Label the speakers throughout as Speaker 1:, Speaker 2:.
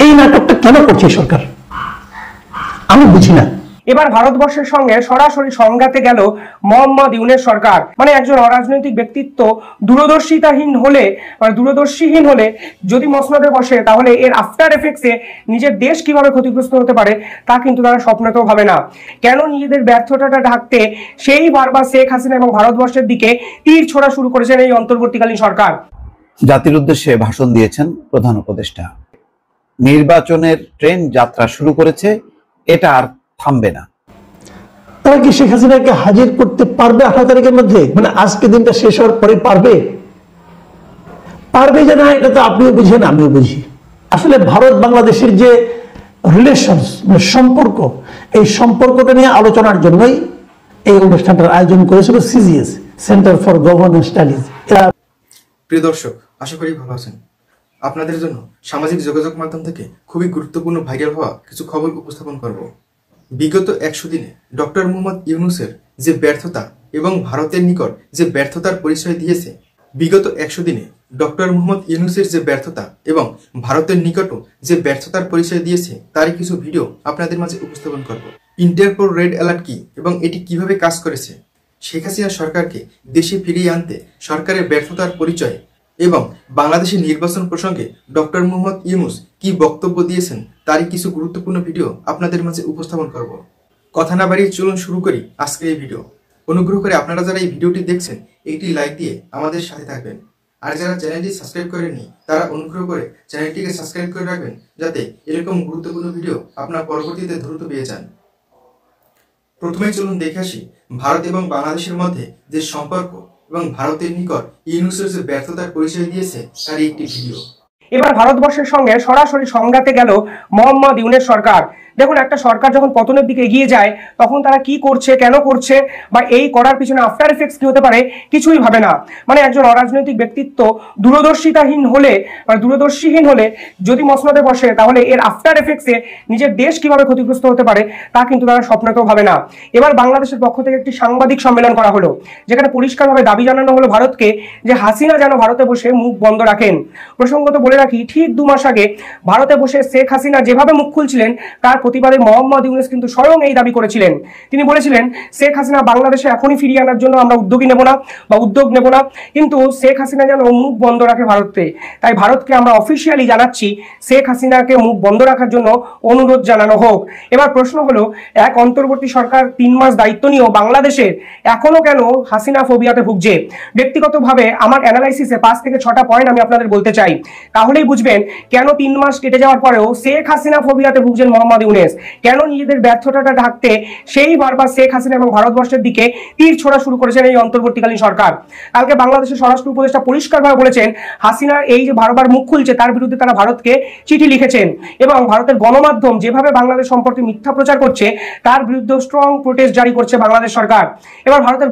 Speaker 1: এই নাটকটা কেন করছে সরকার আমি বুঝি না।
Speaker 2: এবার ভারতবর্ষের সঙ্গে সরাসরি সংঘাতে গেল মোহাম্মদ ইউনূস সরকার। মানে একজন অরাজনৈতিক ব্যক্তিত্ব দূরদর্শীহীন হলে যদি মসনদে বসে তাহলে এর আফটার এফেক্টসে নিজের দেশ কিভাবে ক্ষতিগ্রস্ত হতে পারে তা কিন্তু তারা স্বপ্নেতেও ভাবে না। কেন নিজেদের ব্যর্থতাটা ঢাকতে সেই বারবার শেখ হাসিনা এবং ভারতবর্ষের দিকে তীর ছোড়া শুরু করেছেন এই অন্তর্বর্তীকালীন সরকার।
Speaker 3: জাতির উদ্দেশ্যে ভাষণ দিয়েছেন প্রধান উপদেষ্টা। নির্বাচনের ট্রেন যাত্রা শুরু করেছে, এটা আর থামবে না।
Speaker 1: তারা কি শেখ হাসিনাকে হাজির করতে পারবে 18 তারিখের মধ্যে? মানে আজকে দিনটা শেষ হওয়ার পরে পারবে যে না, এটা তো আপনিও বুঝেন আমিও বুঝি। আসলে ভারত বাংলাদেশের যে রিলেশনস সম্পর্ক, এই সম্পর্কটা নিয়ে আলোচনার জন্যই এই অনুষ্ঠানটার আয়োজন করেছিল CGS, centre for governance studies.
Speaker 4: প্রিয় দর্শক, আশা করি ভালো আছেন। আপনাদের জন্য সামাজিক যোগাযোগ মাধ্যম থেকে খুবই গুরুত্বপূর্ণ ভাইরাল হওয়া কিছু খবর উপস্থাপন করব। বিগত 100 দিনে ডক্টর মোহাম্মদ ইউনূসের যে ব্যর্থতা এবং ভারতের নিকট যে ব্যর্থতার পরিচয় দিয়েছে, বিগত 100 দিনে ডক্টর মোহাম্মদ ইউনূসের যে ব্যর্থতা এবং ভারতের নিকটও যে ব্যর্থতার পরিচয় দিয়েছে তারই কিছু ভিডিও আপনাদের মাঝে উপস্থাপন করব। ইন্টারপোল রেড অ্যালার্ট কি এবং এটি কিভাবে কাজ করেছে, শেখ হাসিনা সরকারকে দেশে ফিরিয়ে আনতে সরকারের ব্যর্থতার পরিচয় এবং বাংলাদেশের নির্বাচন প্রসঙ্গে ডক্টর মোহাম্মদ ইউনূস কি বক্তব্য দিয়েছেন তারই কিছু গুরুত্বপূর্ণ ভিডিও আপনাদের মাঝে উপস্থাপন করব। কথা না বাড়িয়ে চলুন শুরু করি আজকের এই ভিডিও। অনুগ্রহ করে আপনারা যারা এই ভিডিওটি দেখছেন একটি লাইক দিয়ে আমাদের সাথে থাকবেন, আর যারা চ্যানেলটি সাবস্ক্রাইব করেননি তারা অনুগ্রহ করে চ্যানেলটিকে সাবস্ক্রাইব করে রাখবেন, যাতে এরকম গুরুত্বপূর্ণ ভিডিও আপনার পরবর্তীতে দ্রুত পেয়ে যান। প্রথমেই চলুন দেখে আসি ভারত এবং বাংলাদেশের মধ্যে যে সম্পর্ক এবং ভারতের নিকট ইউনূসের যে ব্যর্থতার পরিচয় দিয়েছে তার একটি ভিডিও।
Speaker 2: এবার ভারতবর্ষের সঙ্গে সরাসরি সংঘাতে গেল মোহাম্মদ ইউনূস সরকার। দেখুন, একটা সরকার যখন পতনের দিকে এগিয়ে যায় তখন তারা কি করছে, কেন করছে, বা এই করার পিছনে আফটার এফেক্টস কি হতে পারে কিছুই ভাবে না। মানে একজন অরাজনৈতিক ব্যক্তিত্ব দূরদর্শীহীন হলে যদি মসনদে বসে তাহলে এর আফটার এফেক্টসে নিজের দেশ কিভাবে ক্ষতিগ্রস্ত হতে পারে তা কিন্তু তারা স্বপ্নেতেও ভাবে না। এবার বাংলাদেশের পক্ষ থেকে একটি সাংবাদিক সম্মেলন করা হলো, যেখানে পরিষ্কারভাবে দাবি জানানো হলো ভারতকে যে হাসিনা যেন ভারতে বসে মুখ বন্ধ রাখেন। প্রসঙ্গত বলে রাখি, ঠিক 2 মাস আগে ভারতে বসে শেখ হাসিনা যেভাবে মুখ খুলছিলেন তার প্রতিবাদে মোহাম্মদ ইউনূস কিন্তু স্বয়ং এই দাবি করেছিলেন। তিনি বলেছিলেন শেখ হাসিনা বাংলাদেশে এখনই ফিরিয়ে আনার জন্য আমরা উদ্যোগ নেব না, কিন্তু শেখ হাসিনা যেন মুখ বন্ধ রাখে ভারতে। তাই ভারতকে আমরা অফিসিয়ালি জানাচ্ছি শেখ হাসিনাকে মুখ বন্ধ রাখার জন্য অনুরোধ জানানো হোক। এবার প্রশ্ন হলো, এক অন্তর্বর্তী সরকার 3 মাস দায়িত্ব নিয়েও বাংলাদেশের এখনো কেন হাসিনা ফোবিয়াতে ভুগছে? ব্যক্তিগতভাবে আমার অ্যানালাইসিসে 5 থেকে 6টা পয়েন্ট আমি আপনাদের বলতে চাই, তাহলেই বুঝবেন কেন 3 মাস কেটে যাওয়ার পরেও শেখ হাসিনা ফোবিয়াতে ভুগছেন মোহাম্মদ ইউনূস। কেন নিজেদের ব্যর্থতাটা ঢাকতে সেই বারবার শেখ হাসিনা এবং ভারতবর্ষের দিকে তীর ছোড়া শুরু করেছেন এই অন্তর্বর্তীকালীন সরকার। কালকে বাংলাদেশের স্বরাষ্ট্র উপদেষ্টা পরিষ্কারভাবে বলেছেন হাসিনা এই যে বারবার মুখ খুলছে তার বিরুদ্ধে তারা ভারতকে চিঠি লিখেছেন, এবং ভারতের গণমাধ্যম যেভাবে বাংলাদেশ সম্পর্কে মিথ্যা প্রচার করছে তার বিরুদ্ধে স্ট্রং প্রোটেস্ট জারি করছে বাংলাদেশ সরকার। এবার ভারতের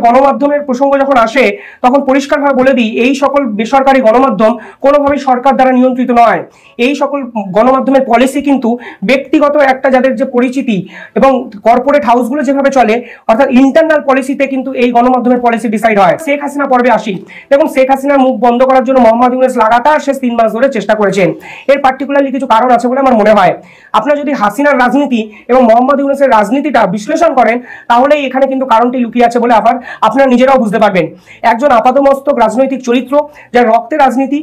Speaker 2: গণমাধ্যমের প্রসঙ্গ যখন আসে তখন পরিষ্কারভাবে বলে দিই, এই সকল বেসরকারি গণমাধ্যম কোনোভাবেই সরকার দ্বারা নিয়ন্ত্রিত নয়। এই সকল গণমাধ্যমের পলিসি কিন্তু ব্যক্তিগত একটা যাদের যে পরিচিতি এবং কর্পোরেট হাউসগুলো যেভাবে চলে, অর্থাৎ ইন্টারনাল পলিসিতে কিন্তু এই গণমাধ্যমের পলিসি ডিসাইড হয়। শেখ হাসিনা পর্বে আসি। দেখুন, শেখ হাসিনার মুখ বন্ধ করার জন্য মোহাম্মদ ইউনূস লাগাতার শেষ 3 মাস ধরে চেষ্টা করেছেন। এর পার্টিকুলারলি কিছু কারণ আছে বলে আমার মনে হয়। আপনারা যদি হাসিনার রাজনীতি এবং মোহাম্মদ ইউনূসের রাজনীতিটা বিশ্লেষণ করেন তাহলে এখানে কিন্তু কারণটি লুকিয়ে আছে বলে আপনারা নিজেরাও বুঝতে পারবেন। একজন আপাতমস্তক রাজনৈতিক চরিত্র যার রক্তে রাজনীতি,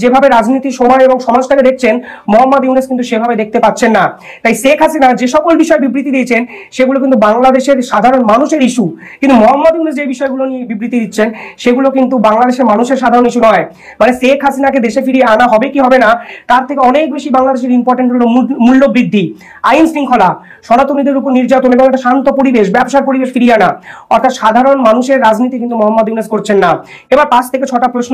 Speaker 2: যেভাবে রাজনীতি সময় এবং সমাজটাকে দেখছেন মোহাম্মদ ইউনূস কিন্তু সেভাবে দেখতে পাচ্ছেন না। তাই শেখ হাসিনা যে সকল বিষয় বিবৃতি দিয়েছেন সেগুলো কিন্তু বাংলাদেশের সাধারণ মানুষের ইস্যু, কিন্তু মোহাম্মদ ইউনূস যে বিষয়গুলো নিয়ে বিবৃতি দিচ্ছেন সেগুলো কিন্তু বাংলাদেশের মানুষের সাধারণ ইস্যু নয়। মানে শেখ হাসিনাকে দেশে ফিরিয়ে আনা হবে কি হবে না তার থেকে অনেক বেশি বাংলাদেশের ইম্পর্টেন্ট হলো মূল্য বৃদ্ধি, আইন শৃঙ্খলা, সনাতনীদের উপর নির্যাতন এবং একটা শান্ত পরিবেশ, ব্যবসার পরিবেশ ফিরিয়ে আনা। অর্থাৎ সাধারণ মানুষের রাজনীতি কিন্তু মোহাম্মদ ইউনূস করছেন না। এবার 5 থেকে 6টা প্রশ্ন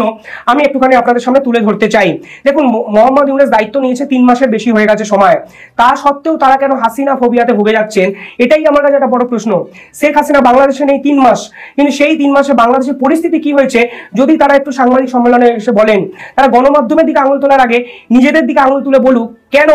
Speaker 2: আমি একটুখানি আপনাদের সামনে তুলে ধরতে চাই। দেখুন, মোহাম্মদ ইউনূস দায়িত্ব নিয়েছে 3 মাসের বেশি হয়ে গেছে সময়, তা সত্ত্বেও তারা কেন হাসিনা ফোবিয়াতে ভুগে যাচ্ছেন এটাই আমার কাছে একটা বড় প্রশ্ন। শেখ হাসিনা বাংলাদেশে নেই 3 মাস, কিন্তু সেই 3 মাসে বাংলাদেশের পরিস্থিতি কি হয়েছে যদি তারা একটু সাংবাদিক সম্মেলনে এসে বলেন। তারা গণমাধ্যমের দিকে আঙুল তোলার আগে নিজেদের দিকে আঙুল তুলে বলুক কেন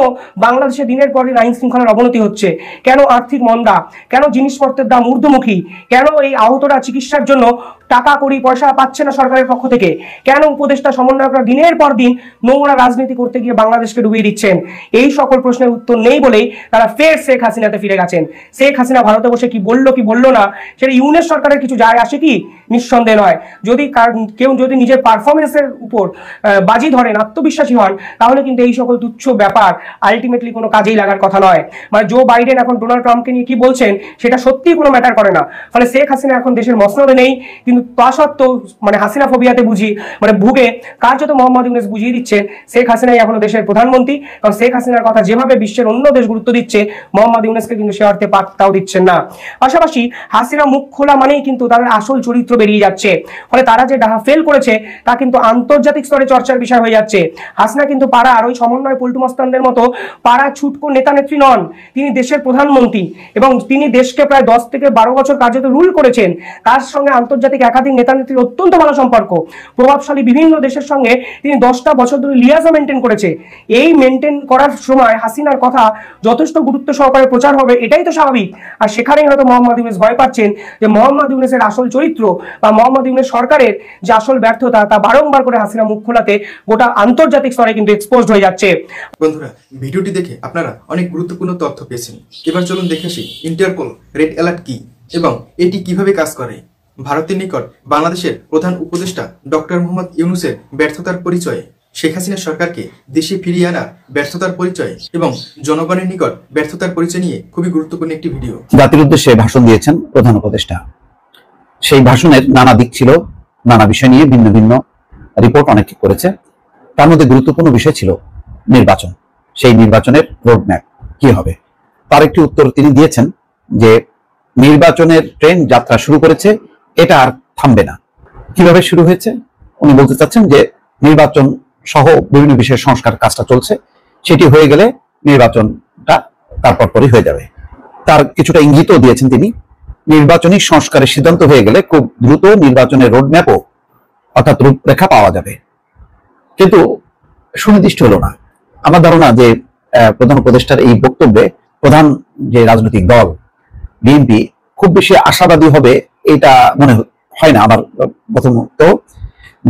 Speaker 2: বাংলাদেশে দিনের পর দিন আইন শৃঙ্খলার অবনতি হচ্ছে, কেন আর্থিক মন্দা, কেন জিনিসপত্রের দাম ঊর্ধ্বমুখী, কেন এই আহতরা চিকিৎসার জন্য টাকা কড়ি পয়সা পাচ্ছে না সরকারের পক্ষ থেকে, কেন উপদেষ্টা সমন্বয়করা দিনের পর দিন নোংরা রাজনীতি করতে গিয়ে বাংলাদেশকে ডুবিয়ে দিচ্ছেন, এই সকল প্রশ্নের উত্তর নেই বলেই তারা ফের শেখ হাসিনাতে ফিরে গেছেন। শেখ হাসিনা ভারতে বসে কি বললো না সেটা ইউনিট সরকারের কিছু যায় আসে কি? নিঃসন্দেহ নয়। যদি কেউ যদি নিজের পারফরমেন্সের উপর বাজি ধরেন, আত্মবিশ্বাসী হন, তাহলে কিন্তু এই সকল তুচ্ছ ব্যাপার আলটিমেটলি কোনো কাজেই লাগার কথা নয়। মানে জো বাইডেন এখন ডোনাল্ড ট্রাম্পকে নিয়ে কি বলছেন সেটা সত্যিই কোনো ম্যাটার করে না। ফলে শেখ হাসিনা এখন দেশের মসনদে নেই, কিন্তু তা সত্ত্বেও মানে হাসিনা ফোবিয়াতে ভুগে কার্যত মোহাম্মদ ইউনূস বুঝিয়ে দিচ্ছেন শেখ হাসিনাই এখনো দেশের প্রধানমন্ত্রী। কারণ শেখ হাসিনার কথা যেভাবে বিশ্বের অন্য দেশ গুরুত্ব দিচ্ছে, মোহাম্মদ ইউনূসকে কিন্তু সে অর্থে পাত্তাও দিচ্ছেন না। পাশাপাশি হাসিনা মুখ খোলা মানেই কিন্তু তাদের আসল চরিত্র বেরিয়ে যাচ্ছে। ফলে তারা যে ডাহা ফেল করেছে তা কিন্তু আন্তর্জাতিক স্তরে চর্চার বিষয় হয়ে যাচ্ছে। হাসিনা কিন্তু পাড়ার ওই সমন্বয় পল্টু মস্তানদের মতো পাড়া ছুটকো নেতা নেত্রী নন, তিনি দেশের প্রধানমন্ত্রী এবং তিনি দেশকে প্রায় 10 থেকে 12 বছর কার্যত রুল করেছেন। তার সঙ্গে আন্তর্জাতিক একাধিক নেতা নেত্রীর অত্যন্ত ভালো সম্পর্ক, প্রভাবশালী বিভিন্ন দেশের সঙ্গে তিনি 10টা বছর ধরে লিয়াজা মেনটেন করেছে। এই মেনটেন করার সময় হাসিনার কথা যথেষ্ট গুরুত্ব সহকারে প্রচার হবে, এটাই তো স্বাভাবিক। আর সেখানেই হয়তো মোহাম্মদ ইউনূস ভয় পাচ্ছেন যে মোহাম্মদ ইউনূসের আসল চরিত্র বা মোহাম্মদ ইউনূস সরকারের যে আসল ব্যর্থতা তা বারংবার করে হাসিনা মুখ খোলাতে গোটা আন্তর্জাতিক স্তরে কিন্তু এক্সপোজড হয়ে যাচ্ছে।
Speaker 4: বন্ধুরা, ভিডিওটি দেখে আপনারা অনেক গুরুত্বপূর্ণ তথ্য পেয়েছেন। এবার চলুন দেখে আসি ইন্টারপোল রেড অ্যালার্ট কি এবং এটি কিভাবে কাজ করে। ভারতের নিকট বাংলাদেশের প্রধান উপদেষ্টা ডক্টর মোহাম্মদ ইউনূসের ব্যর্থতার পরিচয়, শেখ হাসিনা সরকারকে দেশে ফিরিয়ে আনার ব্যর্থতার পরিচয় এবং জনগণের নিকট ব্যর্থতার পরিচয় নিয়ে খুবই গুরুত্বপূর্ণ একটি ভিডিও।
Speaker 3: জাতির উদ্দেশ্যে ভাষণ দিয়েছেন প্রধান উপদেষ্টা। সেই ভাষণের নানা দিক ছিল, নানা বিষয় নিয়ে ভিন্ন ভিন্ন রিপোর্ট অনেকে করেছে। তার মধ্যে গুরুত্বপূর্ণ বিষয় ছিল নির্বাচন। সেই নির্বাচনের রোডম্যাপ কি হবে তার একটি উত্তর তিনি দিয়েছেন যে নির্বাচনের ট্রেন যাত্রা শুরু করেছে, এটা আর থামবে না। কিভাবে শুরু হয়েছে উনি বলতে চাচ্ছেন যে নির্বাচন সহ বিভিন্ন বিষয়ের সংস্কার কাজটা চলছে, সেটি হয়ে গেলে নির্বাচনটা তারপর পরই হয়ে যাবে। তার কিছুটা ইঙ্গিতও দিয়েছেন তিনি, নির্বাচনী সংস্কারের সিদ্ধান্ত হয়ে গেলে খুব দ্রুত নির্বাচনের রোডম্যাপও অর্থাৎ রূপরেখা পাওয়া যাবে। কিন্তু সুনির্দিষ্ট হলো না। আমার ধারণা যে প্রধান উপদেষ্টার এই বক্তব্যে প্রধান যে রাজনৈতিক দল বিএনপি খুব বেশি আশাবাদী হবে এটা মনে হয় না আমার প্রথমত।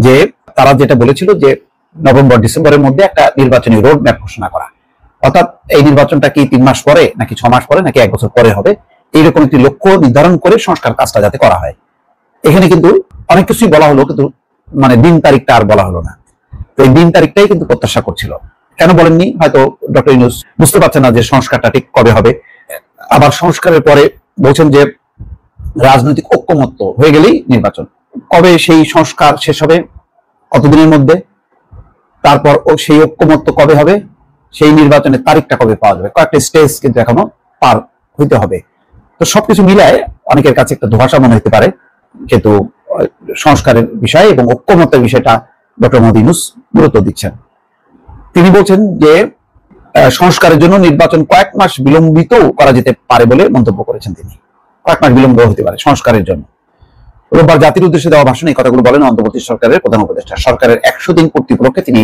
Speaker 3: যে তারা যেটা বলেছিল যে নভেম্বর ডিসেম্বরের মধ্যে একটা নির্বাচনী রোড ম্যাপ ঘোষণা করা, অর্থাৎ এই নির্বাচনটা কি 3 মাস পরে নাকি 6 মাস পরে নাকি 1 বছর পরে হবে, এইরকম একটি লক্ষ্য নির্ধারণ করে সংস্কার কাজটা যাতে করা হয়। এখানে কিন্তু অনেক কিছুই বলা হলো, কিন্তু মানে দিন তারিখটা আর বলা হলো না। তো এই দিন তারিখটাই কিন্তু প্রত্যাশা করছিল। কেন বলেননি? হয়তো ডক্টর ইউনূস বুঝতে পারছেন না যে সংস্কারটা ঠিক কবে হবে। আবার সংস্কারের পরে বলছেন যে রাজনৈতিক ঐক্যমত্য হয়ে গেলেই নির্বাচন। কবে সেই সংস্কার শেষ হবে, কতদিনের মধ্যে, তারপর সেই ঐক্যমত্য কবে হবে, সেই নির্বাচনের তারিখটা কবে পাওয়া যাবে, কয়েকটা স্টেজ কিন্তু এখনো পার হইতে হবে। তো সবকিছু মিলায় অনেকের কাছে একটা ধোঁয়াশা মনে হতে পারে, কিন্তু সংস্কারের বিষয় এবং ঐক্যমত্যের বিষয়টা ডক্টর মোহাম্মদ ইউনূস গুরুত্ব দিচ্ছেন। তিনি বলছেন যে সংস্কারের জন্য নির্বাচন কয়েক মাস বিলম্বিত করা যেতে পারে বলে মন্তব্য করেছেন তিনি। কয়েক মাস বিলম্ব হতে পারে সংস্কারের জন্য। রোববার জাতির উদ্দেশ্যে দেওয়া ভাষণে এই কথাগুলো বলেন অন্তর্বর্তী সরকারের প্রধান উপদেষ্টা। সরকারের 100 দিন পূর্তি উপলক্ষে তিনি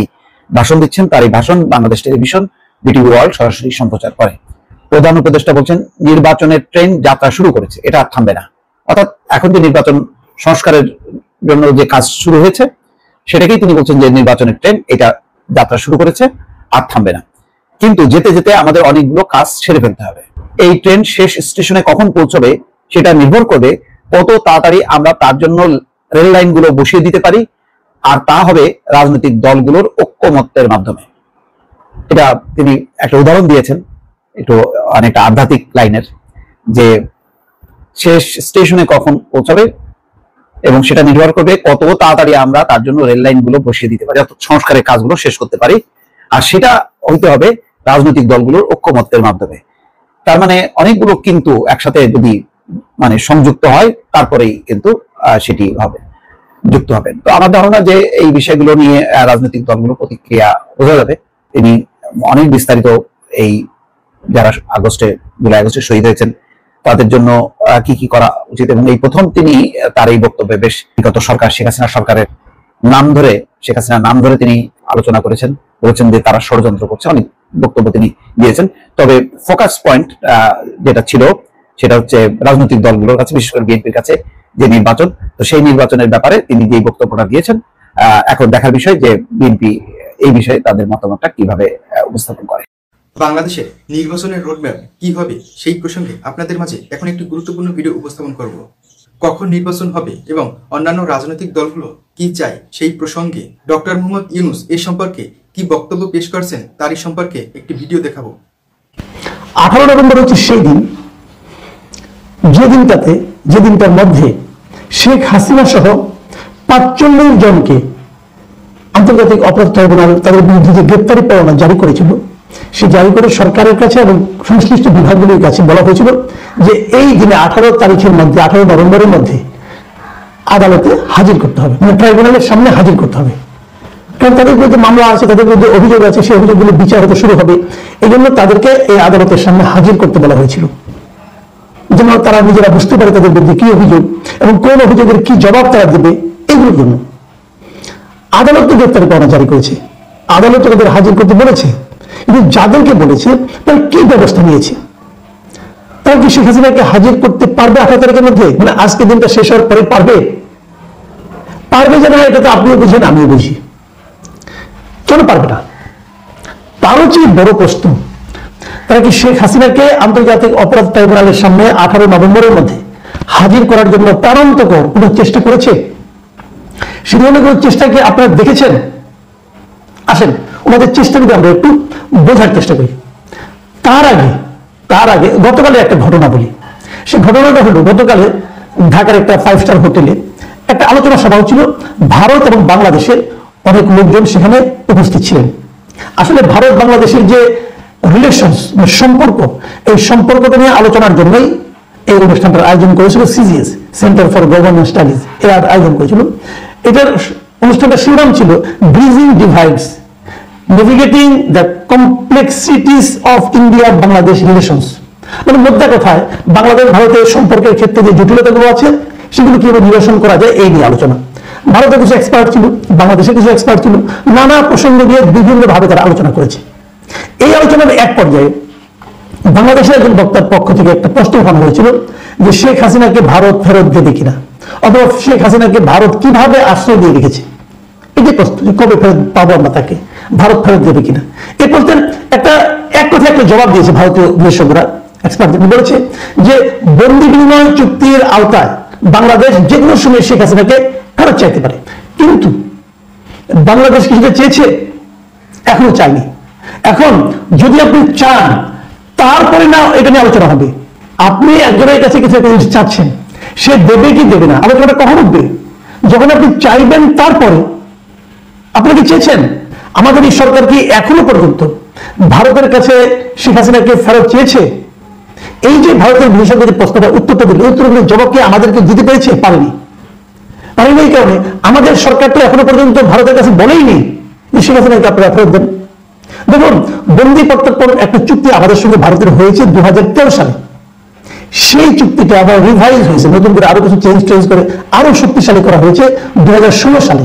Speaker 3: ভাষণ দিচ্ছেন। তার এই ভাষণ বাংলাদেশ টেলিভিশন বিটিভি ওয়ার্ল্ড সরাসরি সম্প্রচার করে। প্রধান উপদেষ্টা বলছেন নির্বাচনের ট্রেন যাত্রা শুরু করেছে, এটা আর থামবে না। অর্থাৎ এখন যে নির্বাচন সংস্কারের জন্য যে কাজ শুরু হয়েছে সেটাকেই তিনি বলছেন যে নির্বাচনের ট্রেন এটা যাত্রা শুরু করেছে, আর থামবে না। কিন্তু যেতে যেতে আমাদের অনেকগুলো কাজ সেরে ফেলতে হবে। এই ট্রেন শেষ স্টেশনে কখন পৌঁছবে সেটা নির্ভর করবে কত তাড়াতাড়ি আমরা তার জন্য রেল লাইন গুলো বসিয়ে দিতে পারি, আর তা হবে রাজনৈতিক দলগুলোর ঐক্যমত্যের মাধ্যমে। এটা তিনি একটা উদাহরণ দিয়েছেন, একটু অনেকটা আধ্যাত্মিক লাইনের, যে শেষ স্টেশনে কখন পৌঁছাবে এবং সেটা নির্ভর করবে কত তাড়াতাড়ি আমরা তার জন্য রেল লাইন গুলো বসিয়ে দিতে পারি, অর্থাৎ সংস্কারের কাজগুলো শেষ করতে পারি। আর সেটা হইতে হবে রাজনৈতিক দলগুলোর ঐক্যমত্যের মাধ্যমে। তার মানে অনেকগুলো কিন্তু একসাথে যদি মানে সংযুক্ত হয় তারপরেই কিন্তু সেটি হবে, যুক্ত হবে। তো আমার ধারণা যে এই বিষয়গুলো নিয়ে রাজনৈতিক দলগুলো প্রতিক্রিয়া বোঝা যাবে। তিনি অনেক বিস্তারিত এই যারা জুলাই আগস্টে শহীদ হয়েছেন তাদের জন্য কি কি করা উচিত, এবং এই প্রথম তিনি তার এই বক্তব্যে বেশ বিগত সরকার শেখ হাসিনা সরকারের নাম ধরে তিনি আলোচনা করেছেন। বলেছেন যে তারা ষড়যন্ত্র করছে, অনেক বক্তব্য তিনি দিয়েছেন। তবে ফোকাস পয়েন্ট যেটা ছিল সেটা হচ্ছে রাজনৈতিক দলগুলোর কাছে, বিশেষ করে বিএনপির কাছে যে নির্বাচন, তো সেই নির্বাচনের ব্যাপারে তিনি যে বক্তব্যটা দিয়েছেন, এখন দেখার বিষয় যে বিএনপি এই বিষয়ে তাদের মতামতটা কিভাবে উপস্থাপন করে।
Speaker 4: বাংলাদেশের নির্বাচনের রোডম্যাপ কি হবে সেই প্রসঙ্গে আপনাদের মাঝে এখন একটি গুরুত্বপূর্ণ ভিডিও উপস্থাপন করব। কখন নির্বাচন হবে এবং অন্যান্য রাজনৈতিক দলগুলো কি চায় সেই প্রসঙ্গে ডক্টর মোহাম্মদ ইউনূস এ সম্পর্কে কি বক্তব্য পেশ করছেন তারই সম্পর্কে একটি ভিডিও দেখাবো।
Speaker 1: 18 নভেম্বর হচ্ছে সেই দিন, যে দিনটার মধ্যে শেখ হাসিনা সহ 45 জনকে আন্তর্জাতিক অপরাধ ট্রাইব্যুনাল তাদের বিরুদ্ধে যে গ্রেপ্তারি পরোয়ানা জারি করেছিল, সে জারি করে সরকারের কাছে এবং সংশ্লিষ্ট বিভাগগুলির কাছে বলা হয়েছিল যে এই দিনে 18 তারিখের মধ্যে, 18 নভেম্বরের মধ্যে আদালতে হাজির করতে হবে, মানে ট্রাইব্যুনালের সামনে হাজির করতে হবে। কারণ তাদের বিরুদ্ধে মামলা আছে, তাদের বিরুদ্ধে অভিযোগ আছে, সেই অভিযোগগুলো বিচার হতে শুরু হবে। এই জন্য তাদেরকে এই আদালতের সামনে হাজির করতে বলা হয়েছিল, যেন তারা নিজেরা বুঝতে পারে তাদের বিরুদ্ধে কি অভিযোগ এবং কোন অভিযোগের কি জবাব তারা দেবে। এগুলোর জন্য আদালত গ্রেপ্তারি পরোয়ানা জারি করেছে, আদালত তাদের হাজির করতে বলেছে, কিন্তু যাদেরকে বলেছে তারা কি ব্যবস্থা নিয়েছে? তারা কি শেখ হাসিনাকে হাজির করতে পারবে 18 তারিখের মধ্যে? মানে আজকে দিনটা শেষ হওয়ার পরে পারবে যে না, এটা তো আপনিও বুঝেন আমিও বুঝি। কেন পারবে না? তারও চেয়ে বড় প্রশ্ন, তারা কি শেখ হাসিনাকে আন্তর্জাতিক অপরাধ ট্রাইব্যুনালের সামনে 18 নভেম্বরের মধ্যে হাজির করার জন্য প্রাণান্তকর কোনো চেষ্টা করেছে? সে ধরনের কোনো চেষ্টা কি আপনারা দেখেছেন? আসেন ওনাদের চেষ্টাগুলো আমরা একটু বোঝার চেষ্টা করি। তার আগে গতকালে একটা ঘটনা বলি। সেই ঘটনাটা হলো, গতকালে ঢাকার একটা 5 স্টার হোটেলে একটা আলোচনা সভা হচ্ছিল। ভারত এবং বাংলাদেশের অনেক লোকজন সেখানে উপস্থিত ছিলেন। আসলে ভারত বাংলাদেশের যে রিলেশনস, সম্পর্ক, এই সম্পর্কটা নিয়ে আলোচনার জন্যই এই অনুষ্ঠানটার আয়োজন করেছিল CGS, centre for governance studies, এর আয়োজন করেছিল। এটার অনুষ্ঠানটা শিরোনাম ছিল bridging divides, navigating the complexities of India Bangladesh relations. মানে মোদ্দা কথায় বাংলাদেশ ভারতের সম্পর্কের ক্ষেত্রে যে জটিলতাগুলো আছে সেগুলো কিভাবে নিরসন করা যায় এই নিয়ে আলোচনা। ভারতের কিছু এক্সপার্ট ছিল, বাংলাদেশের কিছু এক্সপার্ট ছিল, নানা প্রসঙ্গ নিয়ে বিভিন্নভাবে তারা আলোচনা করেছে। এই আলোচনার এক পর্যায়ে বাংলাদেশের একজন বক্তার পক্ষ থেকে একটা প্রশ্ন উঠানো হয়েছিল যে শেখ হাসিনাকে ভারত ফেরত দেবে কিনা, অথবা শেখ হাসিনাকে ভারত কিভাবে আশ্রয় দিয়ে রেখেছে, এই যে প্রশ্ন, কবে ফেরত পাবো আমরা তাকে, ভারত ফেরত দেবে কিনা। এই প্রশ্নের এক কথায় একটা জবাব দিয়েছে ভারতীয় বিশেষজ্ঞরা, এক্সপার্ট বলেছে যে বন্দি বিনিময় চুক্তির আওতায় বাংলাদেশ যে কোনো সময় শেখ হাসিনাকে ফেরত চাইতে পারে, কিন্তু বাংলাদেশ কি সেটা চেয়েছে? এখনো চাইনি। এখন যদি আপনি চান তারপরে না এটা নিয়ে আলোচনা হবে। আপনি একজনের কাছে কিছু একটা জিনিস চাচ্ছেন, সে দেবে কি দেবে না, আলোচনাটা কখন উঠবে? যখন আপনি চাইবেন তারপরে। আপনি কি চেয়েছেন? আমাদের এই সরকার কি এখনো পর্যন্ত ভারতের কাছে শেখ হাসিনাকে ফেরত চেয়েছে? এই যে ভারতের বিশেষজ্ঞদের প্রশ্নটা উত্তরটা দিল, উত্তরগুলোর জবাব কি আমাদেরকে দিতে পেরেছে? পারেনি। এই কারণে আমাদের সরকার তো এখনো পর্যন্ত ভারতের কাছে বলেই নেই যে শেখ হাসিনাকে আপনারা ফেরত দেন। দেখুন, বন্দি প্রত্যর্পণ একটা চুক্তি আমাদের সঙ্গে ভারতের হয়েছে 2013 সালে। সেই চুক্তিটা আবার রিভাইজ হয়েছে, নতুন করে আরো কিছু চেঞ্জ করে আরো শক্তিশালী করা হয়েছে 2016 সালে।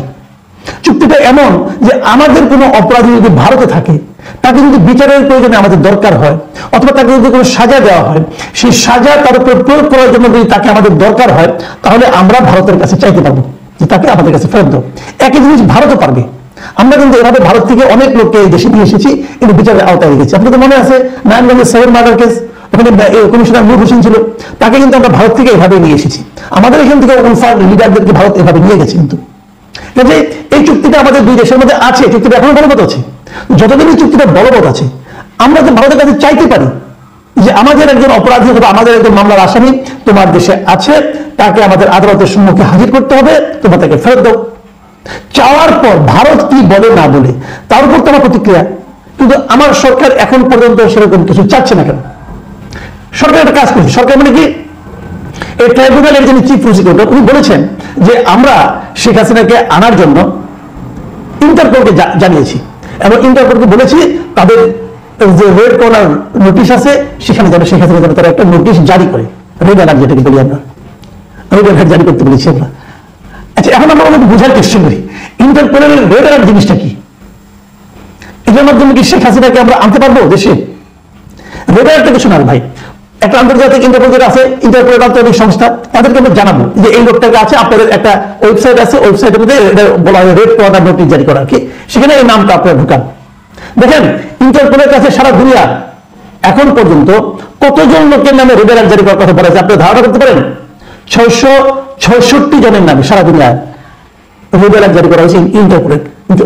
Speaker 1: চুক্তিটা এমন যে আমাদের কোনো অপরাধী যদি ভারতে থাকে, তাকে যদি বিচারের প্রয়োজনে আমাদের দরকার হয়, অথবা তাকে যদি কোনো সাজা দেওয়া হয়, সেই সাজা তার উপর প্রয়োগ করার জন্য যদি তাকে আমাদের দরকার হয়, তাহলে আমরা ভারতের কাছে চাইতে পারবো যে তাকে আমাদের কাছে ফেরত দাও। একই জিনিস ভারতও পারবে। আমরা কিন্তু এভাবে ভারত থেকে অনেক লোককে এই দেশে নিয়ে এসেছি, কিন্তু বিচারের আওতায় রেখেছি। আপনাদের মনে আছে নারায়ণগঞ্জের 7 মার্ডার কেস, ওখানে কমিশনার নূর হোসেন ছিল, তাকে কিন্তু আমরা ভারত থেকে এভাবে নিয়ে এসেছি। আমাদের এখান থেকে লিডারদেরকে ভারত এভাবে নিয়ে গেছে। কিন্তু এই চুক্তিটা আমাদের দুই দেশের মধ্যে আছে, চুক্তিটা এখনো বলবৎ আছে। যতদিন এই চুক্তিটা বলবৎ আছে, আমরা তো ভারতের কাছে চাইতে পারি যে আমাদের একজন অপরাধী অথবা আমাদের একজন মামলার আসামি তোমার দেশে আছে, তাকে আমাদের আদালতের সম্মুখে হাজির করতে হবে, তোমরা তাকে ফেরত দাও। চাওয়ার পর ভারত কি বলে না বলে তার উপর তোমার প্রতিক্রিয়া। কিন্তু আমার সরকার এখন পর্যন্ত সেরকম কিছু চাচ্ছে না। কেন? সরকার একটা কাজ করছে। সরকার মানে কি, এই ট্রাইব্যুনালের যিনি চিফ প্রসিকিউটর, উনি বলেছেন যে আমরা শেখ হাসিনাকে আনার জন্য ইন্টারপোলকে জানিয়েছি এবং ইন্টারপোলকে বলেছি তাদের যে রেড কর্নার নোটিশ আছে সেখানে যেন শেখ হাসিনা যেন তারা একটা নোটিশ জারি করে, রেড অ্যালার্ট যেটাকে বলি আমরা, রেড অ্যালার্ট জারি করতে বলেছি আমরা। আচ্ছা, এখন আমরা আমাদের বোঝার চেষ্টা করি ইন্টারপোলের রেড অ্যালার্ট জিনিসটা কি। এটার মাধ্যমে কি শেখ হাসিনাকে আমরা আনতে পারবো দেশে? রেড অ্যালার্ট থেকে শোনার ভাই, একটা আন্তর্জাতিক ইন্টারপোল আছে, ইন্টারপোল আন্তর্জাতিক সংস্থা, তাদেরকে আমরা জানাবো যে এই লোকটাকে আছে, আপনাদের একটা ওয়েবসাইট আছে, ওয়েবসাইটের মধ্যে বলা হয় রেড কর্নার নোটিশ জারি করা, কি সেখানে এই নামটা আপনারা ঢুকান। দেখেন ইন্টারপোলের কাছে সারা দুনিয়া এখন পর্যন্ত কতজন লোকের নামে রেড অ্যালার্ট জারি করার কথা বলা হয়েছে আপনারা ধারণা করতে পারেন? 666 জনের নামে সারা দুনিয়ায় রেড অ্যালার্ট জারি করা হয়েছে ইন্টারপোলে,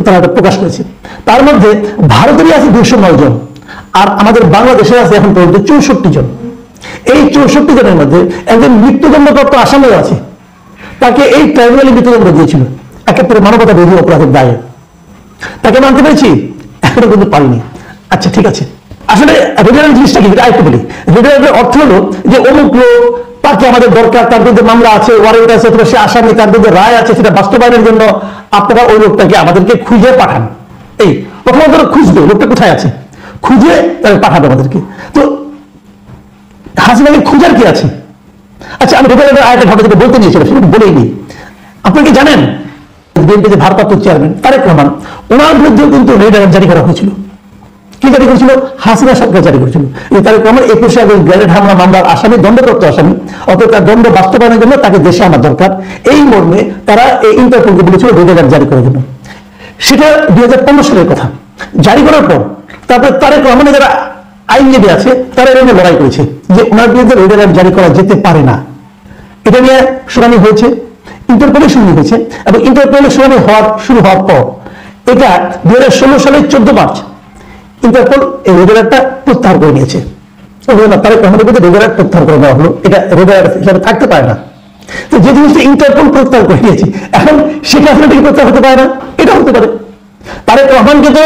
Speaker 1: তারা প্রকাশ করেছে। তার মধ্যে ভারতেরই আছে 209 জন, আর আমাদের বাংলাদেশে আছে এখন পর্যন্ত 64 জন। এই 64 জনের মধ্যে একজন মৃত্যুদণ্ডপ্রাপ্ত আসামিও আছে, তাকে এই ট্রাইব্যুনালে মৃত্যুদণ্ড দিয়েছিল একেবারে মানবতা বিরোধী অপরাধের দায়ে। তাকে মানতে পেরেছি? এখনো কিন্তু পারিনি। আচ্ছা ঠিক আছে, আসলে রেড অ্যালার্ট জিনিসটা কি আরেকটু বলি। রেড অ্যালার্টের অর্থ হলো যে অমুক লোক, তাকে আমাদের দরকার, তার বিরুদ্ধে মামলা আছে, ওয়ারেন্ট আছে, অথবা সে আসামি, তার বিরুদ্ধে রায় আছে, সেটা বাস্তবায়নের জন্য আপনারা ওই লোকটাকে আমাদেরকে খুঁজে পাঠান। এই প্রথমত খুঁজবে লোকটা কোথায় আছে, খুঁজে তাকে পাঠাবে আমাদেরকে। তো হাসিনাকে খুঁজার কি আছে? আচ্ছা আমি রেড অ্যালার্টের আরেকটা ঘটনা যেটা বলতে নিয়েছিলাম সেটা বলেই নি। আপনি কি জানেন বিএনপি যে ভারপ্রাপ্ত চেয়ারম্যান তারেক রহমান, ওনার বিরুদ্ধেও কিন্তু রেড অ্যালার্ট জারি করা হয়েছিল। কি জারি করেছিল? হাসিনা সরকার জারি করেছিল। তারেক রহমান 21 আগস্ট গ্রেনেড হামলা মামলার আসামি, দণ্ডপ্রাপ্ত আসামি, অথবা তার দণ্ড বাস্তবায়নের জন্য তাকে দেশে আনার দরকার, এই মর্মে তারা এই ইন্টারপোলকে বলেছিল রেড অ্যালার্ট জারি করার জন্য। সেটা 2015 সালের কথা। জারি করার পর তারপরে তারেক রহমানের যারা আইনজীবী আছে তারা এটা নিয়ে লড়াই করেছে যে ওনার বিরুদ্ধে রেড অ্যালার্ট জারি করা যেতে পারে না। এটা নিয়ে শুনানি হয়েছে, ইন্টারপোলে শুনানি হয়েছে, এবং ইন্টারপোলে শুনানি শুরু হওয়ার পর এটা 2016 সালের 14 মার্চ ইন্টারপোল এই রেড অ্যালার্টটা প্রত্যাহার করে নিয়েছে। তারেক রহমানের বিরুদ্ধে রেড অ্যালার্ট প্রত্যাহার করে দেওয়া হলো, এটা রেড অ্যালার্ট হিসাবে থাকতে পারে না। তো যে জিনিসটা ইন্টারপোল প্রত্যাহার করে নিয়েছে, এখন সেটা আসলে প্রত্যাহার হতে পারে না, এটা হতে পারে। তারেক রহমানকে তো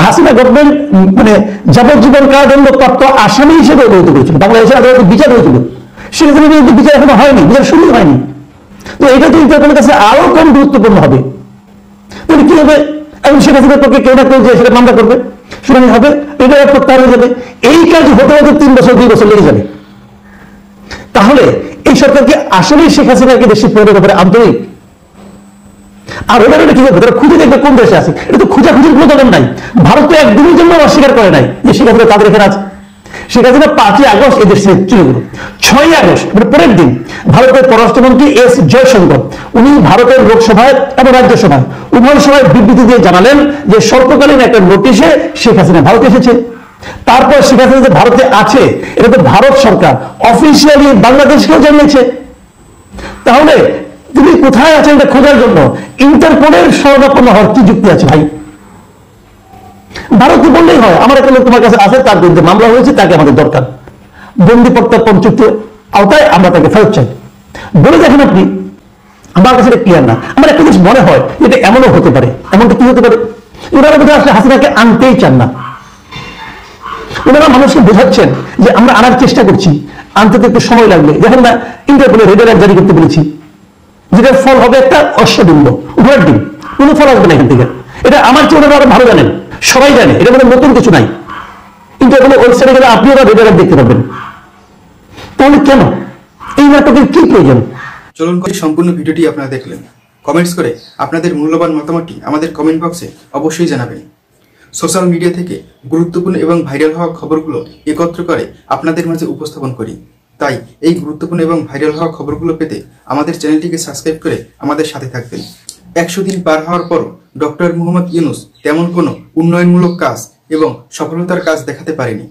Speaker 1: হাসিনা গভর্নমেন্ট মানে যাবজ্জীবন কারাদণ্ড প্রাপ্ত আসামি হিসেবে অভিহিত করেছিল, বাংলাদেশের আদালতে বিচার হয়েছিল, সেখানে কিন্তু বিচার এখনো হয়নি, বিচার শুরু হয়নি। তো এটা তো ইন্টারপোলের কাছে আরো কম গুরুত্বপূর্ণ হবে। তাহলে কি হবে? এখন শেখ হাসিনার পক্ষে কেউ না কেউ যে সেটা মামলা করবে, শুনানি হবে, এটা প্রত্যাহার হয়ে যাবে। এই কাজ হতে হতে 3 বছর 2 বছর লেগে যাবে। তাহলে এই সরকারকে আসলেই শেখ হাসিনাকে দেশে ফেরানোর ব্যাপারে আন্তরিক? আর ওরা কি করবে? তারা খুঁজে দেখবে কোন দেশে আছে। এটা তো খুঁজাখুঁজির কোনো দরকার নাই। ভারত তো একদিনের জন্য অস্বীকার করে নাই যে শেখ হাসিনা তাদের এখানে আছে। শেখ হাসিনা 5 আগস্ট এই দেশ থেকে চলে গেল। 6 আগস্ট মানে পরের দিন ভারতের পররাষ্ট্রমন্ত্রী এস জয়শঙ্কর উনি ভারতের লোকসভায় এবং রাজ্যসভায় উভয় সভায় বিবৃতি দিয়ে জানালেন যে স্বল্পকালীন একটা নোটিশে শেখ হাসিনা ভারতে এসেছে। তারপর শেখ হাসিনা যে ভারতে আছে এটা তো ভারত সরকার অফিসিয়ালি বাংলাদেশকেও জানিয়েছে। তাহলে তুমি কোথায় আছেন এটা খোঁজার জন্য ইন্টারপোলের শরণাপন্ন হওয়ার কি যুক্তি আছে ভাই? ভারতকে বললেই হয় আমার একটা লোক তোমার কাছে আছে, তার বিরুদ্ধে মামলা হয়েছে, তাকে আমাদের দরকার, বন্দি প্রত্যর্পণ চুক্তির আওতায় আমরা তাকে ফেরত চাই বলে দেখেন আপনি। আমার কাছে এটা ক্লিয়ার না। আমার একটা জিনিস মনে হয় এটা এমনও হতে পারে, এমনটা কি হতে পারে, ওনারা বোধহয় আসলে হাসিনাকে আনতেই চান না। ওনারা মানুষকে বোঝাচ্ছেন যে আমরা আনার চেষ্টা করছি, আনতে তো একটু সময় লাগবে। দেখেন না ইন্টারপোলে রেড অ্যালার্ট জারি করতে বলেছি, যেটার ফল হবে একটা অশ্বডিম্ব, উভয়ের ডিম, কোনো ফল আসবে না এখান থেকে। এটা আমার চেয়ে ওনারা আরো ভালো জানেন, সবাই জানে, এটা মানে নতুন কিছু নাই। ইন্টারপোলে ওয়েবসাইটে গেলে আপনি ওরা রেড অ্যালার্ট দেখতে পাবেন। তাহলে কেন এই নাটকের কি প্রয়োজন?
Speaker 4: চলুন করে সম্পূর্ণ ভিডিওটি আপনারা দেখলেন। কমেন্টস করে আপনাদের মূল্যবান মতামতটি আমাদের কমেন্ট বক্সে অবশ্যই জানাবেন। সোশ্যাল মিডিয়া থেকে গুরুত্বপূর্ণ এবং ভাইরাল হওয়া খবরগুলো একত্র করে আপনাদের মাঝে উপস্থাপন করি। তাই এই গুরুত্বপূর্ণ এবং ভাইরাল হওয়া খবরগুলো পেতে আমাদের চ্যানেলটিকে সাবস্ক্রাইব করে আমাদের সাথে থাকবেন। 100 দিন পার হওয়ার পরও ডক্টর মোহাম্মদ ইউনূস তেমন কোনো উন্নয়নমূলক কাজ এবং সফলতার কাজ দেখাতে পারেনি।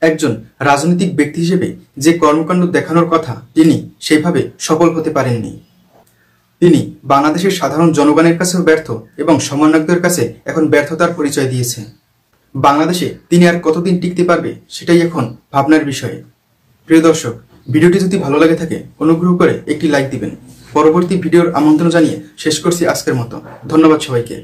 Speaker 4: একজন রাজনৈতিক ব্যক্তি হিসেবে যে কর্মকাণ্ড দেখানোর কথা তিনি সেইভাবে সফল হতে পারেননি। তিনি বাংলাদেশের সাধারণ জনগণের কাছেও ব্যর্থ এবং সমন্বয়কদের কাছে এখন ব্যর্থতার পরিচয় দিয়েছে। বাংলাদেশে তিনি আর কতদিন টিকতে পারবে সেটাই এখন ভাবনার বিষয়। প্রিয় দর্শক, ভিডিওটি যদি ভালো লাগে থাকে অনুগ্রহ করে একটি লাইক দিবেন। পরবর্তী ভিডিওর আমন্ত্রণ জানিয়ে শেষ করছি আজকের মতো। ধন্যবাদ সবাইকে।